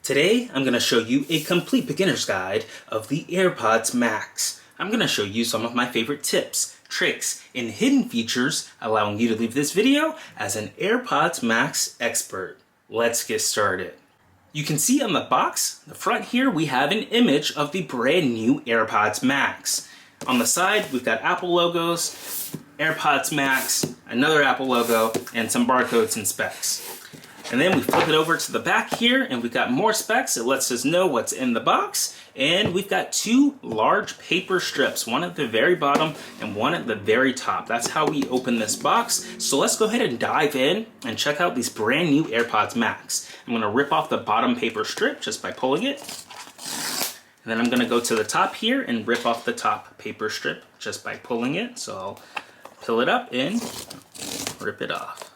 Today, I'm going to show you a complete beginner's guide of the AirPods Max. I'm going to show you some of my favorite tips, tricks, and hidden features, allowing you to leave this video as an AirPods Max expert. Let's get started. You can see on the box, the front here, we have an image of the brand new AirPods Max. On the side, we've got Apple logos, AirPods Max, another Apple logo, and some barcodes and specs. And then we flip it over to the back here, and we've got more specs. It lets us know what's in the box. And we've got two large paper strips, one at the very bottom and one at the very top. That's how we open this box. So let's go ahead and dive in and check out these brand new AirPods Max. I'm gonna rip off the bottom paper strip just by pulling it. And then I'm gonna go to the top here and rip off the top paper strip just by pulling it. So I'll peel it up and rip it off.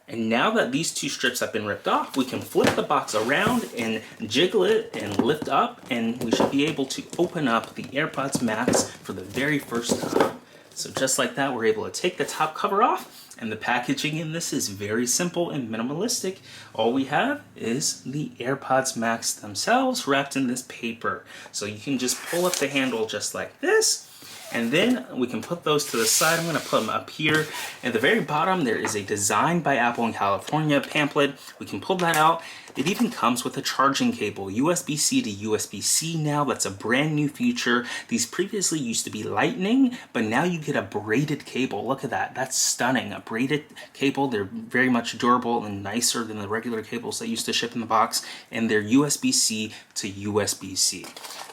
And now that these two strips have been ripped off, we can flip the box around and jiggle it and lift up, and we should be able to open up the AirPods Max for the very first time. So just like that, we're able to take the top cover off, and the packaging in this is very simple and minimalistic. All we have is the AirPods Max themselves wrapped in this paper. So you can just pull up the handle just like this, and then we can put those to the side. I'm going to put them up here. At the very bottom, there is a Designed by Apple in California pamphlet. We can pull that out. It even comes with a charging cable, USB-C to USB-C now. That's a brand new feature. These previously used to be Lightning, but now you get a braided cable. Look at that. That's stunning. A braided cable. They're very much durable and nicer than the regular cables that used to ship in the box. And they're USB-C to USB-C.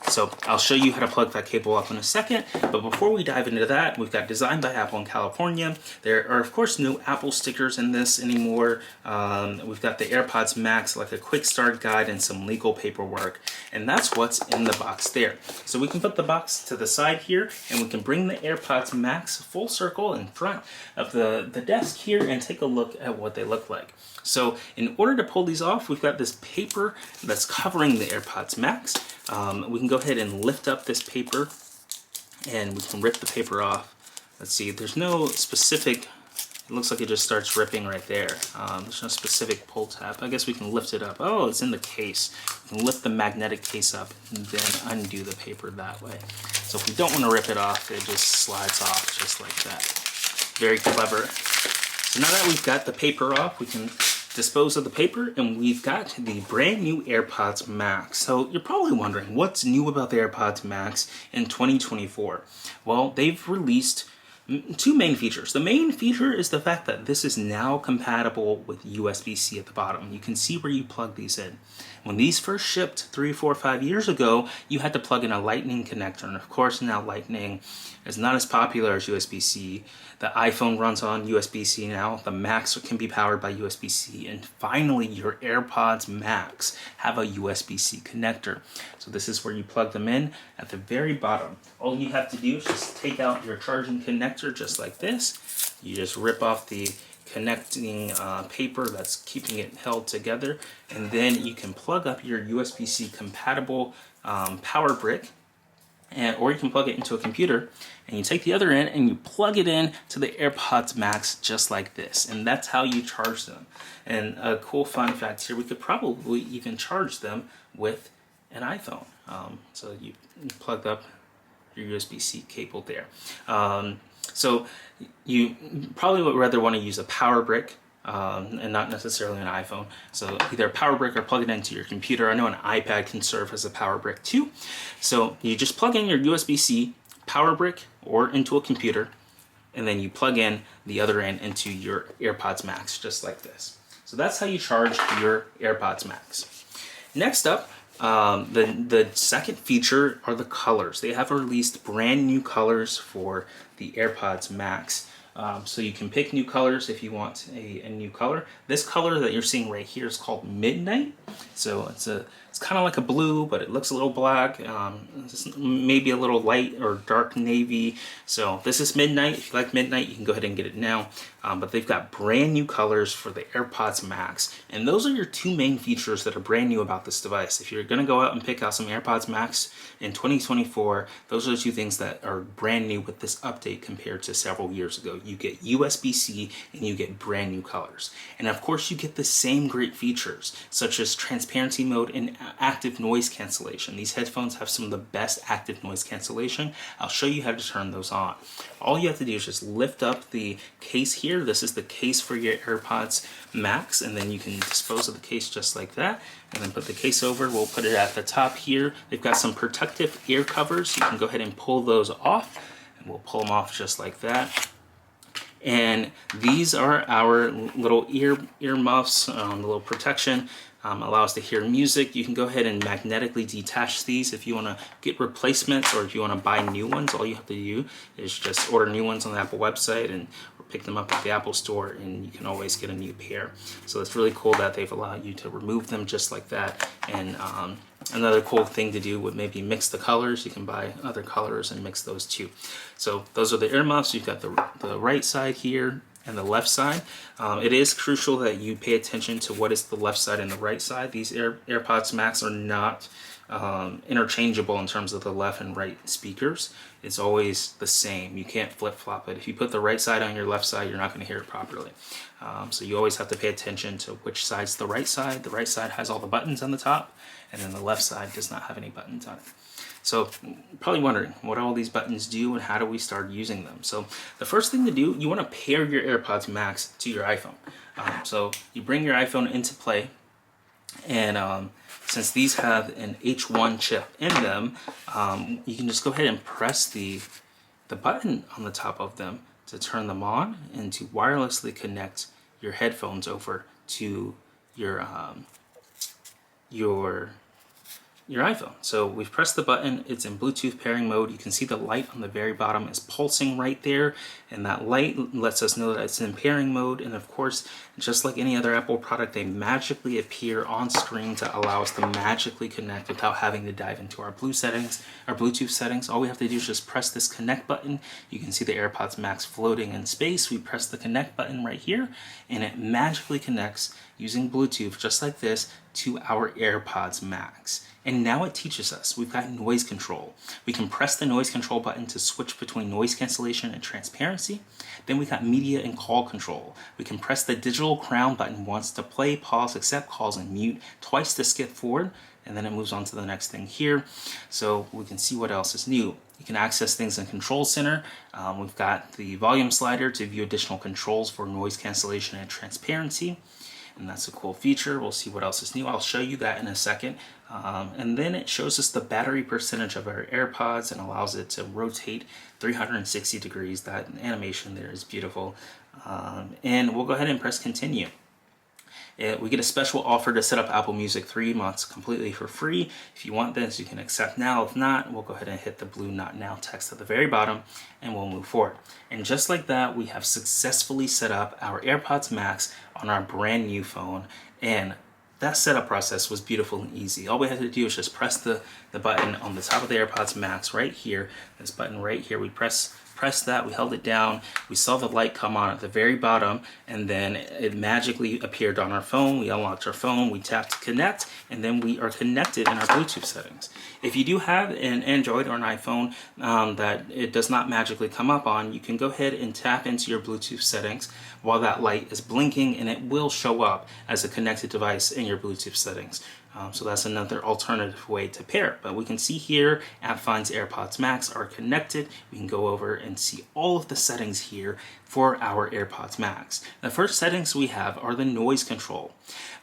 So I'll show you how to plug that cable up in a second. But before we dive into that, we've got Designed by Apple in California. There are, of course, no Apple stickers in this anymore. We've got the AirPods Max, like a quick start guide and some legal paperwork. And that's what's in the box there. So we can put the box to the side here, and we can bring the AirPods Max full circle in front of the desk here and take a look at what they look like. So in order to pull these off, we've got this paper that's covering the AirPods Max. We can go ahead and lift up this paper, and we can rip the paper off. Let's see, there's no specific, it looks like it just starts ripping right there. There's no specific pull tab. I guess we can lift it up. Oh, it's in the case. We can lift the magnetic case up and then undo the paper that way. So if we don't want to rip it off, it just slides off just like that. Very clever. So now that we've got the paper off, we can dispose of the paper, and we've got the brand new AirPods Max. So you're probably wondering, what's new about the AirPods Max in 2024? Well, they've released two main features. The main feature is the fact that this is now compatible with USB-C at the bottom. You can see where you plug these in. When these first shipped 3, 4, 5 years ago, you had to plug in a Lightning connector, and of course now Lightning is not as popular as USB-C. The iPhone runs on USB-C now. The Max can be powered by USB-C, and finally your AirPods Max have a USB-C connector. So this is where you plug them in at the very bottom. All you have to do is just take out your charging connector just like this. You just rip off the connecting paper that's keeping it held together, and then you can plug up your USB-C compatible power brick, or you can plug it into a computer, and you take the other end and you plug it in to the AirPods Max just like this, and that's how you charge them. And a cool fun fact here, we could probably even charge them with an iPhone. So you plug up your USB-C cable there. So you probably would rather want to use a power brick and not necessarily an iPhone. So either a power brick or plug it into your computer. I know an iPad can serve as a power brick too. So you just plug in your USB-C power brick or into a computer, and then you plug in the other end into your AirPods Max just like this. So that's how you charge your AirPods Max. Next up, the second feature are the colors. They have released brand new colors for the AirPods Max. So you can pick new colors if you want a new color. This color that you're seeing right here is called Midnight. So it's kind of like a blue, but it looks a little black, maybe a little light or dark navy. So this is Midnight. If you like Midnight, you can go ahead and get it now. but they've got brand new colors for the AirPods Max. And those are your two main features that are brand new about this device. If you're going to go out and pick out some AirPods Max in 2024, those are the two things that are brand new with this update compared to several years ago. You get USB-C and you get brand new colors. And of course you get the same great features such as transparency mode and active noise cancellation. These headphones have some of the best active noise cancellation. I'll show you how to turn those on. All you have to do is just lift up the case here. This is the case for your AirPods Max, and then you can dispose of the case just like that, and then put the case over. We'll put it at the top here. They've got some protective ear covers. You can go ahead and pull those off, and we'll pull them off just like that. And these are our little ear muffs, the little protection. Allow us to hear music. You can go ahead and magnetically detach these if you want to get replacements, or if you want to buy new ones. All you have to do is just order new ones on the Apple website and pick them up at the Apple Store, and you can always get a new pair. So it's really cool that they've allowed you to remove them just like that. And another cool thing to do would maybe mix the colors. You can buy other colors and mix those too. So those are the earmuffs. You've got the right side here and the left side. It is crucial that you pay attention to what is the left side and the right side. These AirPods Max are not interchangeable in terms of the left and right speakers. It's always the same. You can't flip-flop it. If you put the right side on your left side, you're not going to hear it properly. So you always have to pay attention to which side's the right side. The right side has all the buttons on the top, and then the left side does not have any buttons on it. So you're probably wondering what all these buttons do and how do we start using them. So the first thing to do, you want to pair your AirPods Max to your iPhone. So you bring your iPhone into play, and since these have an H1 chip in them, you can just go ahead and press the button on the top of them to turn them on and to wirelessly connect your headphones over to your iPhone. So we've pressed the button, it's in Bluetooth pairing mode. You can see the light on the very bottom is pulsing right there, and that light lets us know that it's in pairing mode. And of course, just like any other Apple product, they magically appear on screen to allow us to magically connect without having to dive into our Bluetooth settings. All we have to do is just press this connect button. You can see the AirPods Max floating in space. We press the connect button right here, and it magically connects using Bluetooth just like this to our AirPods Max. And now it teaches us. We've got noise control. We can press the noise control button to switch between noise cancellation and transparency. Then we got media and call control. We can press the digital crown button once to play, pause, accept calls, and mute, twice to skip forward, and then it moves on to the next thing here. So we can see what else is new. You can access things in Control Center. We've got the volume slider to view additional controls for noise cancellation and transparency. And that's a cool feature. We'll see what else is new. I'll show you that in a second. And then it shows us the battery percentage of our AirPods and allows it to rotate 360 degrees. That animation there is beautiful. And we'll go ahead and press continue. We get a special offer to set up Apple Music 3 months completely for free. If you want this, you can accept now. If not, we'll go ahead and hit the blue not now text at the very bottom and we'll move forward. And just like that, we have successfully set up our AirPods Max on our brand new phone. And that setup process was beautiful and easy. All we had to do is just press the button on the top of the AirPods Max right here. This button right here, we press that, we held it down, we saw the light come on at the very bottom, and then it magically appeared on our phone. We unlocked our phone, we tapped to connect, and then we are connected in our Bluetooth settings. If you do have an Android or an iPhone that it does not magically come up on, you can go ahead and tap into your Bluetooth settings while that light is blinking, and it will show up as a connected device in your Bluetooth settings. So that's another alternative way to pair. But we can see here, AppFind's AirPods Max are connected. We can go over and see all of the settings here for our AirPods Max. The first settings we have are the noise control.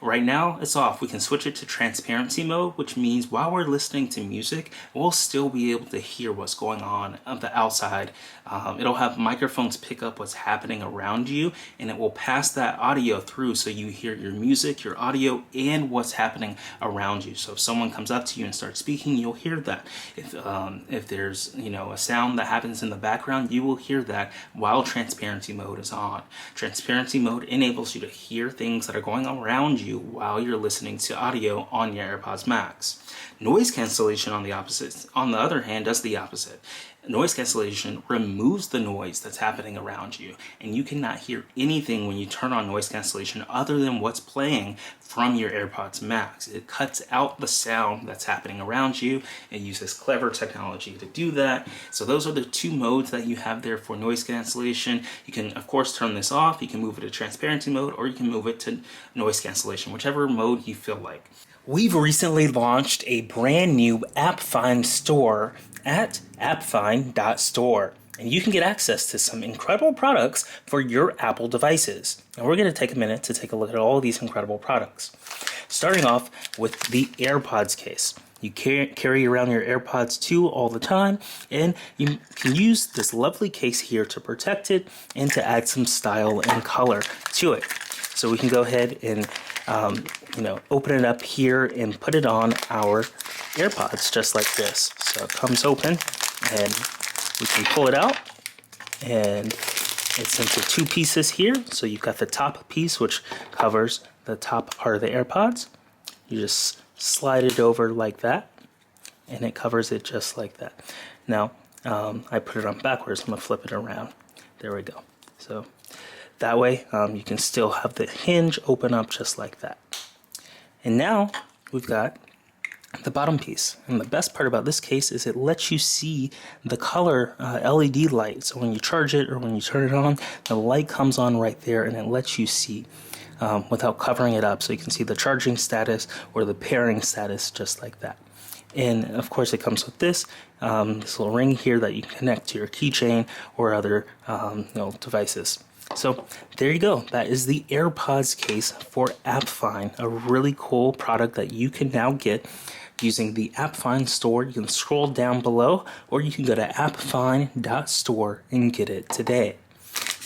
Right now, it's off. We can switch it to transparency mode, which means while we're listening to music, we'll still be able to hear what's going on the outside. It'll have microphones pick up what's happening around you, and it will pass that audio through so you hear your music, your audio, and what's happening around you. So if someone comes up to you and starts speaking, you'll hear that. If there's a sound that happens in the background, you will hear that while transparency mode is on. Transparency mode enables you to hear things that are going on around you while you're listening to audio on your AirPods Max. Noise cancellation on the other hand does the opposite. Noise cancellation removes the noise that's happening around you, and you cannot hear anything when you turn on noise cancellation other than what's playing from your AirPods Max. It cuts out the sound that's happening around you and uses clever technology to do that. So those are the two modes that you have there for noise cancellation. You can, of course, turn this off. You can move it to transparency mode, or you can move it to noise cancellation, whichever mode you feel like. We've recently launched a brand new AppFind Store at appfind.store, and you can get access to some incredible products for your Apple devices. And we're going to take a minute to take a look at all of these incredible products. Starting off with the AirPods case. You carry around your AirPods 2 all the time, and you can use this lovely case here to protect it and to add some style and color to it. So we can go ahead and open it up here and put it on our AirPods just like this. So it comes open and we can pull it out, and it's into two pieces here. So you've got the top piece, which covers the top part of the AirPods. You just slide it over like that, and it covers it just like that. Now, I put it on backwards. I'm going to flip it around. There we go. So that way, you can still have the hinge open up just like that. And now we've got the bottom piece. And the best part about this case is it lets you see the color LED light. So when you charge it or when you turn it on, the light comes on right there, and it lets you see without covering it up. So you can see the charging status or the pairing status just like that. And of course it comes with this little ring here that you can connect to your keychain or other devices. So there you go. That is the AirPods case for AppFind, a really cool product that you can now get using the AppFind Store. You can scroll down below, or you can go to appfind.store and get it today.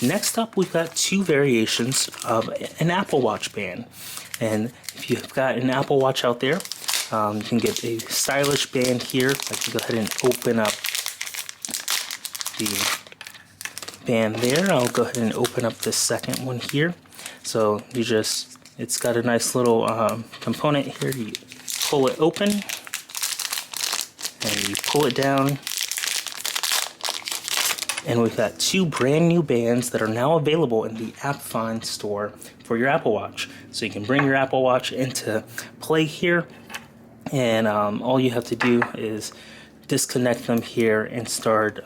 Next up, we've got two variations of an Apple Watch band. And if you've got an Apple Watch out there, you can get a stylish band here. I can go ahead and open up the band there. I'll go ahead and open up the second one here. So it's got a nice little component here. You pull it open and you pull it down, and we've got two brand new bands that are now available in the AppFind Store for your Apple Watch. So you can bring your Apple Watch into play here, and all you have to do is disconnect them here and start.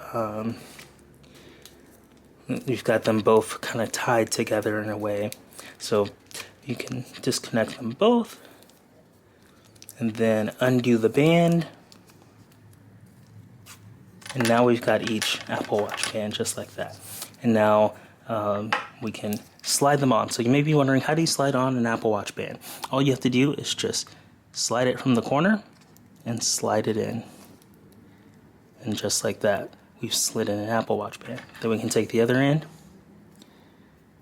You've got them both kind of tied together in a way, so you can disconnect them both and then undo the band, and now we've got each Apple Watch band just like that. And now we can slide them on. So you may be wondering, how do you slide on an Apple Watch band? All you have to do is just slide it from the corner and slide it in, and just like that, we've slid in an Apple Watch band. Then we can take the other end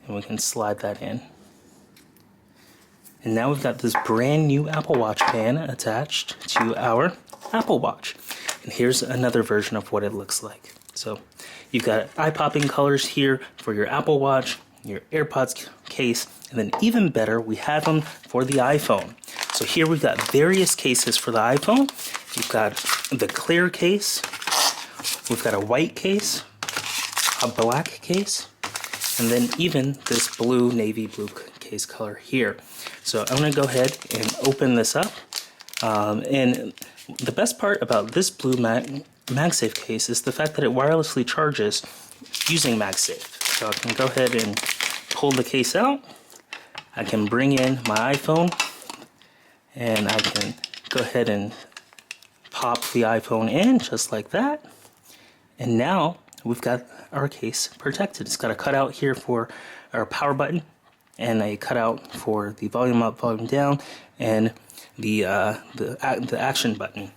and we can slide that in. And now we've got this brand new Apple Watch band attached to our Apple Watch. And here's another version of what it looks like. So you've got eye-popping colors here for your Apple Watch, your AirPods case, and then even better, we have them for the iPhone. So here we've got various cases for the iPhone. We've got the clear case, we've got a white case, a black case, and then even this blue, navy blue case color here. So I'm going to go ahead and open this up. And the best part about this blue MagSafe case is the fact that it wirelessly charges using MagSafe. So I can go ahead and pull the case out. I can bring in my iPhone, and I can go ahead and pop the iPhone in just like that. And now we've got our case protected. It's got a cutout here for our power button, and a cutout for the volume up, volume down, and the action button.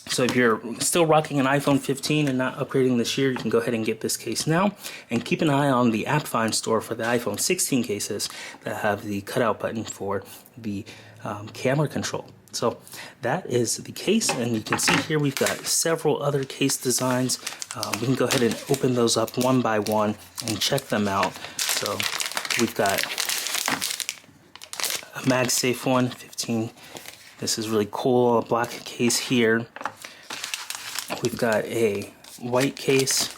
So if you're still rocking an iPhone 15 and not upgrading this year, you can go ahead and get this case now. And keep an eye on the AppFind Store for the iPhone 16 cases that have the cutout button for the camera control. So that is the case, and you can see here we've got several other case designs. We can go ahead and open those up one by one and check them out. So we've got a MagSafe one, 15. This is really cool, a black case here. We've got a white case.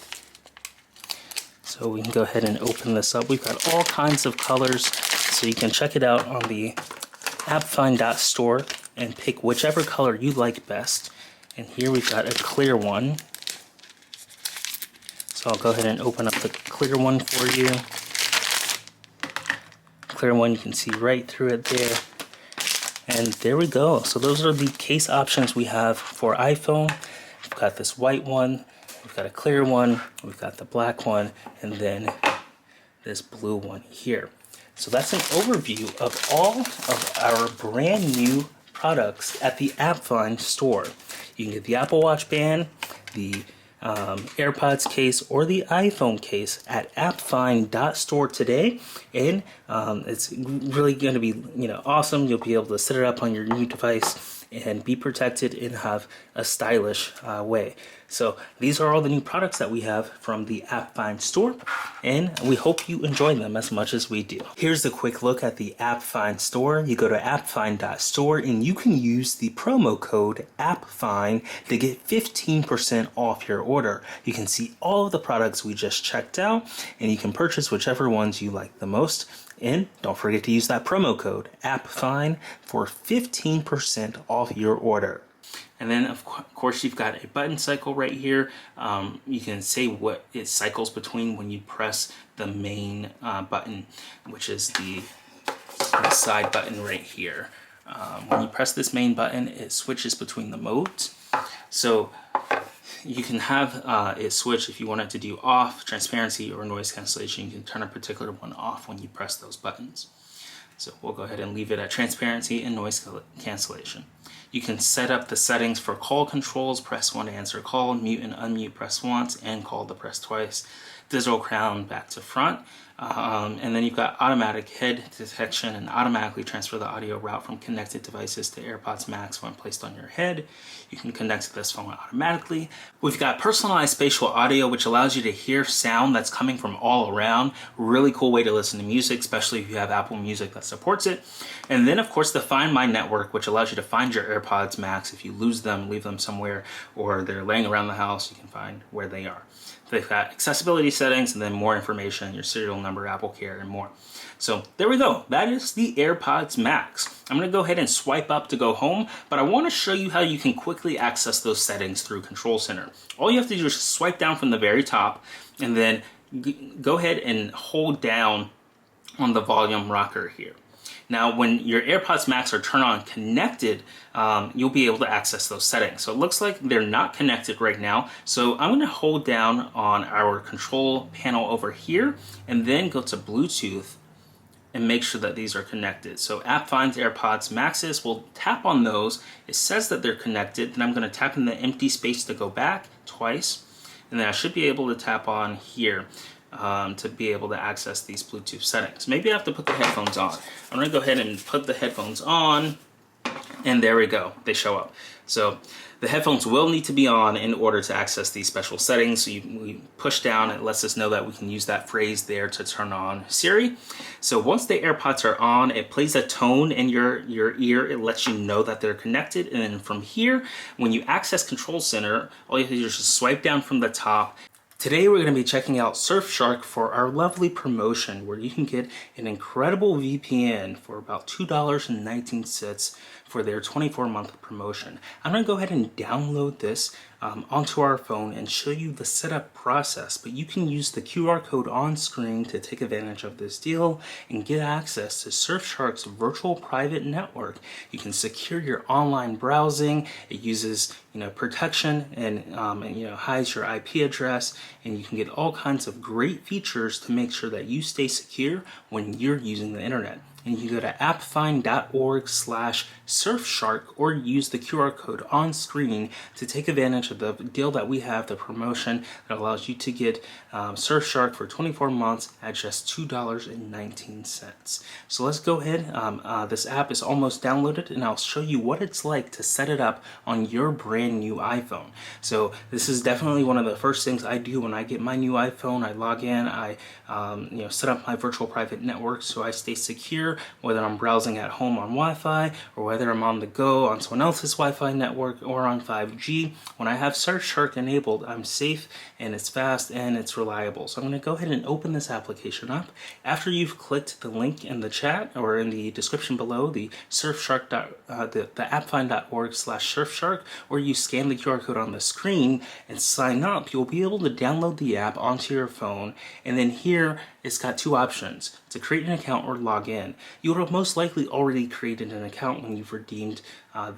So we can go ahead and open this up. We've got all kinds of colors, so you can check it out on the AppFind Store and pick whichever color you like best. And here we've got a clear one. So I'll go ahead and open up the clear one for you. Clear one, you can see right through it there. And there we go. So those are the case options we have for iPhone. We've got this white one, we've got a clear one, we've got the black one, and then this blue one here. So that's an overview of all of our brand new products at the AppFind Store. You can get the Apple Watch band, the AirPods case, or the iPhone case at appfind.store today, and it's really going to be awesome. You'll be able to set it up on your new device and be protected and have a stylish way. So these are all the new products that we have from the AppFind Store, and we hope you enjoy them as much as we do. Here's a quick look at the AppFind Store. You go to appfind.store and you can use the promo code AppFind to get 15% off your order. You can see all of the products we just checked out, and you can purchase whichever ones you like the most. And don't forget to use that promo code AppFind for 15% off your order. And then of course you've got a button cycle right here. You can say what it cycles between when you press the main button, which is the side button right here. When you press this main button, it switches between the modes. So you can have it switch if you want it to do off, transparency, or noise cancellation. You can turn a particular one off when you press those buttons. So we'll go ahead and leave it at transparency and noise cancellation. You can set up the settings for call controls. Press 1 to answer call, mute and unmute press once, and call to press twice. Digital crown back to front. And then you've got automatic head detection and automatically transfer the audio route from connected devices to AirPods Max when placed on your head. You can connect to this phone automatically. We've got personalized spatial audio, which allows you to hear sound that's coming from all around. Really cool way to listen to music, especially if you have Apple Music that supports it. And then of course the Find My Network, which allows you to find your AirPods Max. If you lose them, leave them somewhere, or they're laying around the house, you can find where they are. They've got accessibility settings and then more information, your serial number, Apple Care, and more. So there we go. That is the AirPods Max. I'm going to go ahead and swipe up to go home, but I want to show you how you can quickly access those settings through Control Center. All you have to do is swipe down from the very top and then go ahead and hold down on the volume rocker here. Now, when your AirPods Max are turned on connected, you'll be able to access those settings. So it looks like they're not connected right now. So I'm going to hold down on our control panel over here and then go to Bluetooth and make sure that these are connected. So AppFind's AirPods Maxes, we'll tap on those. It says that they're connected. Then I'm going to tap in the empty space to go back twice. And then I should be able to tap on here to be able to access these Bluetooth settings. Maybe I have to put the headphones on. I'm gonna go ahead and put the headphones on, and there we go, they show up. So the headphones will need to be on in order to access these special settings. So we push down, it lets us know that we can use that phrase there to turn on Siri. So once the AirPods are on, it plays a tone in your ear. It lets you know that they're connected. And then from here, when you access Control Center, all you have to do is just swipe down from the top. Today we're going to be checking out Surfshark for our lovely promotion where you can get an incredible VPN for about $2.19 for their 24-month promotion. I'm going to go ahead and download this onto our phone and show you the setup process, but you can use the QR code on screen to take advantage of this deal and get access to Surfshark's virtual private network. You can secure your online browsing. It uses protection and hides your IP address, and you can get all kinds of great features to make sure that you stay secure when you're using the internet. And you can go to appfind.org/Surfshark or use the QR code on screen to take advantage of the deal that we have, the promotion that allows you to get Surfshark for 24 months at just $2.19. So let's go ahead. This app is almost downloaded, and I'll show you what it's like to set it up on your brand new iPhone. So this is definitely one of the first things I do when I get my new iPhone. I log in, I set up my virtual private network so I stay secure. browser, whether I'm browsing at home on Wi-Fi or whether I'm on the go on someone else's Wi-Fi network or on 5G. When I have Surfshark enabled, I'm safe and it's fast and it's reliable. So I'm going to go ahead and open this application up. After you've clicked the link in the chat or in the description below, the Surfshark, the appfind.org/Surfshark, or you scan the QR code on the screen and sign up, you'll be able to download the app onto your phone. And then here it's got two options: to create an account or log in. You would have most likely already created an account when you've redeemed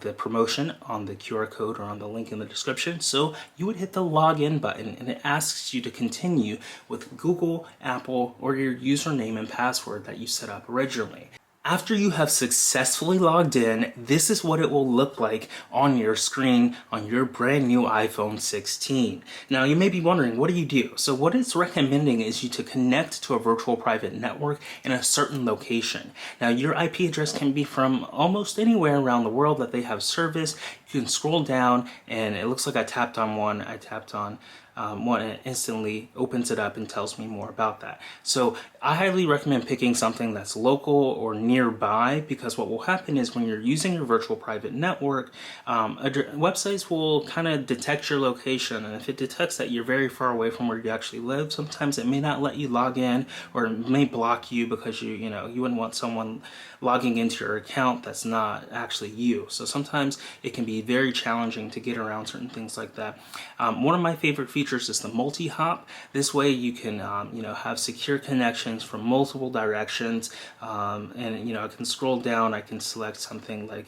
the promotion on the QR code or on the link in the description. So you would hit the login button and it asks you to continue with Google, Apple, or your username and password that you set up originally. After you have successfully logged in, this is what it will look like on your screen on your brand new iPhone 16. Now you may be wondering, what do you do? So what it's recommending is you to connect to a virtual private network in a certain location. Now your IP address can be from almost anywhere around the world that they have service. You can scroll down and it looks like I tapped on one. I tapped on one and it instantly opens it up and tells me more about that. So I highly recommend picking something that's local or nearby, because what will happen is when you're using your virtual private network, websites will kind of detect your location, and if it detects that you're very far away from where you actually live, sometimes it may not let you log in, or it may block you because you wouldn't want someone logging into your account that's not actually you. So sometimes it can be very challenging to get around certain things like that. One of my favorite features is the multi-hop. This way you can have secure connections from multiple directions, and I can scroll down, I can select something like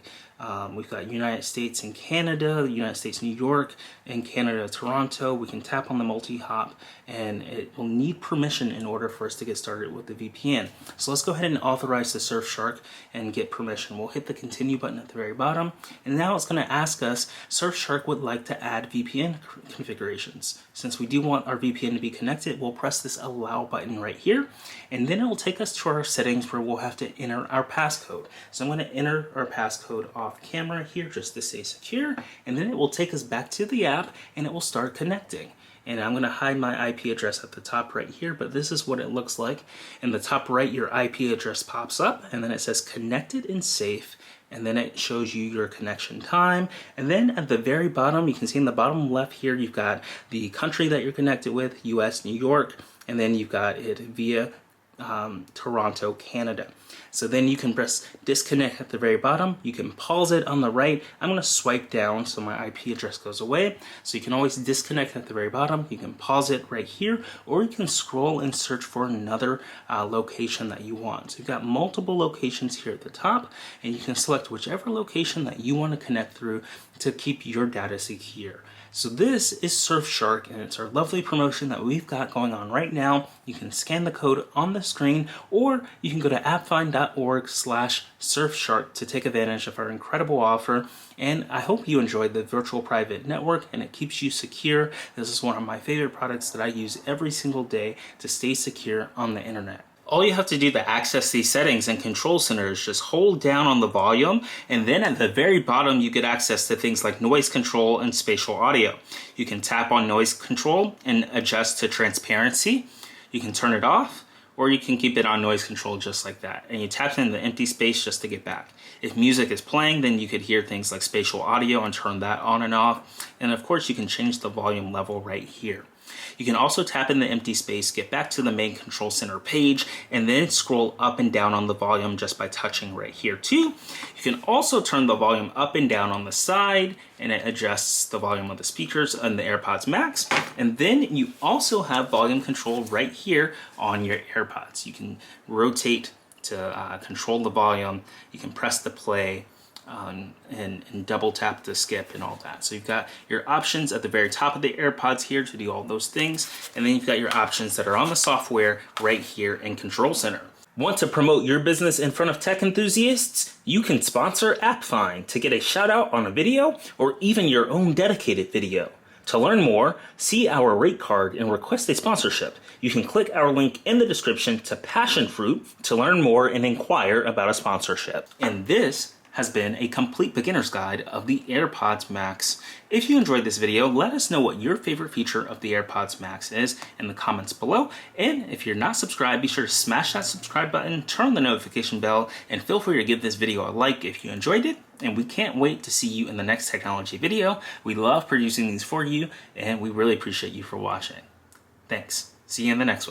we've got United States and Canada, United States, New York, and Canada, Toronto. We can tap on the multi-hop and it will need permission in order for us to get started with the VPN. So let's go ahead and authorize the Surfshark and get permission. We'll hit the continue button at the very bottom, and now it's going to ask us, Surfshark would like to add VPN configurations. Since we do want our VPN to be connected, we'll press this allow button right here, and then it will take us to our settings where we'll have to enter our passcode. So I'm going to enter our passcode off camera here just to stay secure, and then it will take us back to the app and it will start connecting. And I'm going to hide my IP address at the top right here, but this is what it looks like. In the top right, your IP address pops up, and then it says connected and safe, and then it shows you your connection time. And then at the very bottom, you can see in the bottom left here, you've got the country that you're connected with, US, New York, and then you've got it via Toronto, Canada. So then you can press disconnect at the very bottom. You can pause it on the right. I'm going to swipe down so my IP address goes away. So you can always disconnect at the very bottom. You can pause it right here, or you can scroll and search for another location that you want. So you've got multiple locations here at the top, and you can select whichever location that you want to connect through to keep your data secure. So this is Surfshark, and it's our lovely promotion that we've got going on right now. You can scan the code on the screen, or you can go to appfind.org/Surfshark to take advantage of our incredible offer. And I hope you enjoyed the virtual private network and it keeps you secure. This is one of my favorite products that I use every single day to stay secure on the internet. All you have to do to access these settings and control center is just hold down on the volume, and then at the very bottom you get access to things like noise control and spatial audio. You can tap on noise control and adjust to transparency. You can turn it off, or you can keep it on noise control just like that. And you tap in the empty space just to get back. If music is playing, then you could hear things like spatial audio and turn that on and off. And of course you can change the volume level right here. You can also tap in the empty space, get back to the main control center page, and then scroll up and down on the volume just by touching right here too. You can also turn the volume up and down on the side, and it adjusts the volume of the speakers on the AirPods Max. And then you also have volume control right here on your AirPods. You can rotate to control the volume. You can press the play. And double tap the skip and all that. So you've got your options at the very top of the AirPods here to do all those things, and then you've got your options that are on the software right here in Control Center. Want to promote your business in front of tech enthusiasts? You can sponsor AppFind to get a shout out on a video or even your own dedicated video. To learn more, see our rate card and request a sponsorship. You can click our link in the description to Passion Fruit to learn more and inquire about a sponsorship. And this has been a complete beginner's guide of the AirPods Max. If you enjoyed this video, let us know what your favorite feature of the AirPods Max is in the comments below. And if you're not subscribed, be sure to smash that subscribe button, turn on the notification bell, and feel free to give this video a like if you enjoyed it. And we can't wait to see you in the next technology video. We love producing these for you, and we really appreciate you for watching. Thanks. See you in the next one.